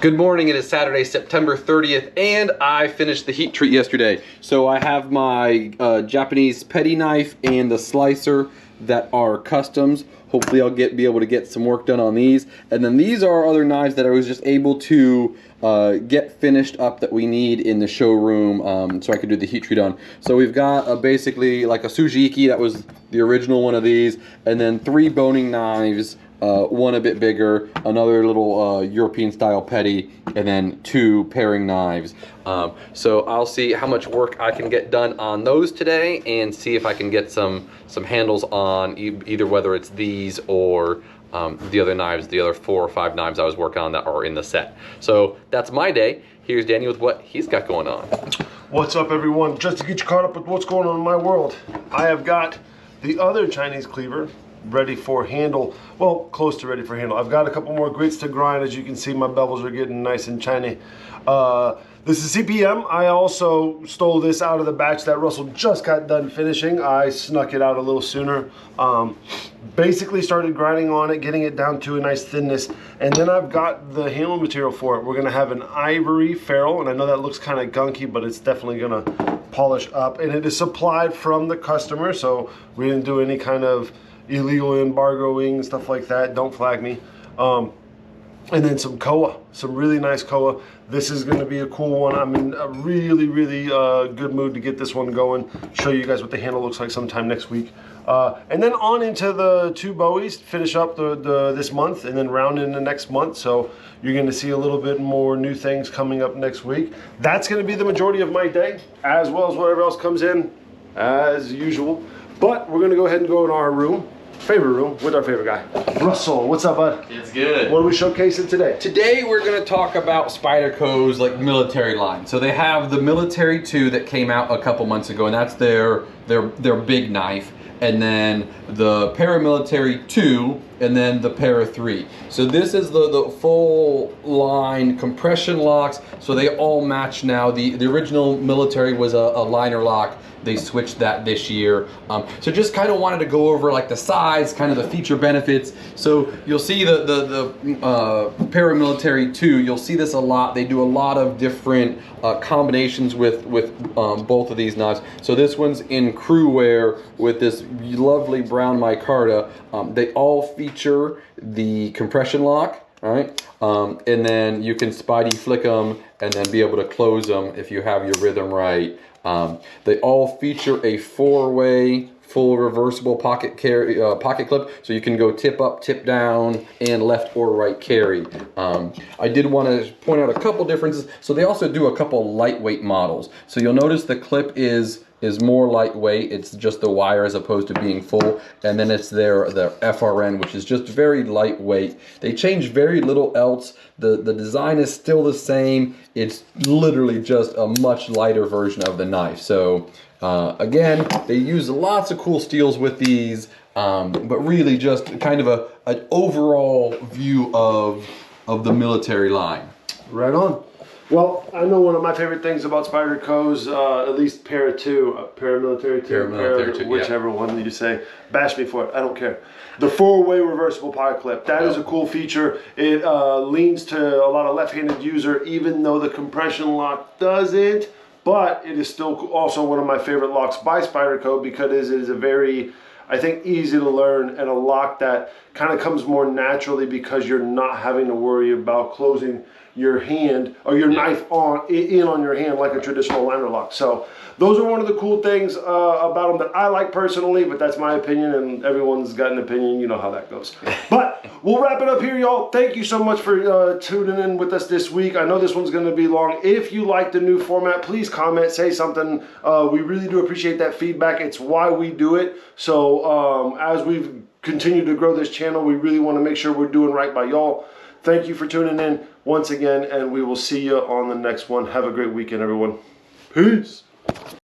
Good morning, it is Saturday, September 30th, and I finished the heat treat yesterday. So I have my Japanese petty knife and the slicer that are customs. Hopefully I'll be able to get some work done on these. And then these are other knives that I was just able to get finished up that we need in the showroom so I could do the heat treat on. So we've got basically like a Sujiki, that was the original one of these, and then 3 boning knives. One a bit bigger, another little European style petty, and then 2 paring knives. So I'll see how much work I can get done on those today and see if I can get some handles on either whether it's these or the other knives, the other 4 or 5 knives I was working on that are in the set. So that's my day. Here's Danny with what he's got going on. What's up, everyone? Just to get you caught up with what's going on in my world, I have got the other Chinese cleaver ready for handle, well, close to ready for handle. I've got a couple more grits to grind. As you can see, my bevels are getting nice and shiny. This is CPM. I also stole this out of the batch that Russell just got done finishing. I snuck it out a little sooner. Basically started grinding on it, getting it down to a nice thinness, and then I've got the handle material for it. We're gonna have an ivory ferrule, and I know that looks kind of gunky, but it's definitely gonna polish up, and it is supplied from the customer, so we didn't do any kind of illegal embargoing, stuff like that. Don't flag me. And then some koa, some really nice koa. This is going to be a cool one. I'm in a really good mood to get this one going. Show you guys what the handle looks like sometime next week. And then on into the 2 Bowies, finish up this month and then round into next month. So you're going to see a little bit more new things coming up next week. That's going to be the majority of my day, as well as whatever else comes in as usual. But we're going to go ahead and go in our room. Favorite room with our favorite guy, Russell. What's up, bud? It's good. What are we showcasing today? Today we're going to talk about Spyderco's like military line. So they have the Military 2 that came out a couple months ago, and that's their big knife, and then the Paramilitary 2, and then the Para 3. So this is the full line compression locks. So they all match now. The original Military was a liner lock. They switched that this year. So just kind of wanted to go over like the size, kind of the feature benefits. So you'll see the Paramilitary 2, you'll see this a lot. They do a lot of different combinations with both of these knives. So this one's in crew wear with this lovely brown micarta. They all feature the compression lock, right? And then you can Spidey flick them and then be able to close them if you have your rhythm right. They all feature a 4-way full reversible pocket clip, so you can go tip up, tip down, and left or right carry. I did want to point out a couple differences. So they also do a couple lightweight models. So you'll notice the clip is more lightweight. It's just the wire as opposed to being full, and then it's their FRN, which is just very lightweight. They change very little else. The design is still the same. It's literally just a much lighter version of the knife. So again, they use lots of cool steels with these, but really just kind of an overall view of the military line. Right on. Well, I know one of my favorite things about Spyderco's, at least Paramilitary 2, whichever one you say. Bash me for it, I don't care. The 4-way reversible pocket clip. That is a cool feature. It leans to a lot of left-handed user, even though the compression lock doesn't. But it is still also one of my favorite locks by Spyderco because it is a very, I think, easy to learn and a lock that kind of comes more naturally because you're not having to worry about closing your hand or your knife in on your hand like a traditional liner lock. So those are one of the cool things about them that I like personally, but that's my opinion, and everyone's got an opinion. You know how that goes. But we'll wrap it up here, y'all. Thank you so much for tuning in with us this week. I know this one's going to be long. If you like the new format, please comment, say something. We really do appreciate that feedback. It's why we do it. So as we've continued to grow this channel, we really want to make sure we're doing right by y'all. Thank you for tuning in once again, and we will see you on the next one. Have a great weekend, everyone. Peace.